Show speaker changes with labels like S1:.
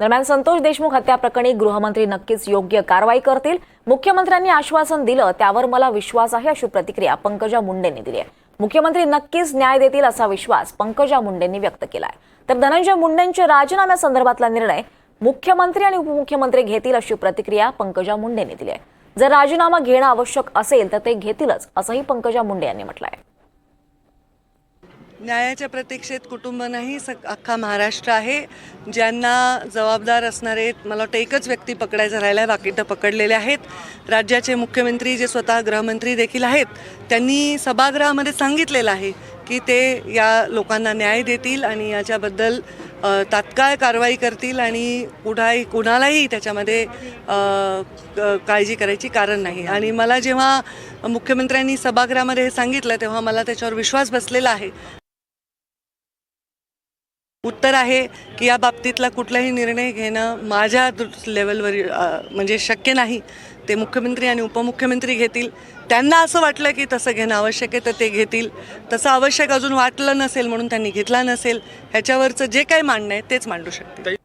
S1: दरम्यान संतोष देशमुख हत्या प्रकरणी गृहमंत्री नक्कीच योग्य कारवाई करतील. मुख्यमंत्र्यांनी आश्वासन दिलं त्यावर मला विश्वास आहे, अशी प्रतिक्रिया पंकजा मुंडेंनी दिली आहे. मुख्यमंत्री नक्कीच न्याय देतील असा विश्वास पंकजा मुंडेंनी व्यक्त केलाय. तर धनंजय मुंडेंच्या राजीनाम्यासंदर्भातला निर्णय मुख्यमंत्री आणि उपमुख्यमंत्री घेतील, अशी प्रतिक्रिया पंकजा मुंडेंनी दिली आहे. जर राजीनामा घेणं आवश्यक असेल तर ते घेतीलच, असंही पंकजा मुंडे यांनी म्हटलंय.
S2: न्यायाच्या प्रतीक्षेत कुटुंब नाही, अख्खा महाराष्ट्र आहे. ज्यांना जबाबदार असणारे मला वाटतं एकच व्यक्ती पकडायचा राहिला, बाकी तर पकडलेले आहेत. राज्याचे मुख्यमंत्री जे स्वतः गृहमंत्री देखील आहेत, त्यांनी सभागृहामध्ये सांगितलेलं आहे की ते या लोकांना न्याय देतील आणि याच्याबद्दल तात्काळ कारवाई करतील आणि कुणालाही त्याच्यामध्ये काळजी करायची कारण नाही. आणि मला जेव्हा मुख्यमंत्र्यांनी सभागृहामध्ये हे सांगितलं तेव्हा मला त्याच्यावर विश्वास बसलेला आहे. उत्तर आहे की या बाबतीतला कुठलाही निर्णय घेणं माझ्या लेवलवर म्हणजे शक्य नाही. ते मुख्यमंत्री आणि उपमुख्यमंत्री घेतील. त्यांना असं वाटलं की तसं घेणं आवश्यक आहे तर ते घेतील. तसं आवश्यक अजून वाटलं नसेल म्हणून त्यांनी घेतला नसेल. ह्याच्यावरचं जे काही मांडणं आहे तेच मांडू शकतील.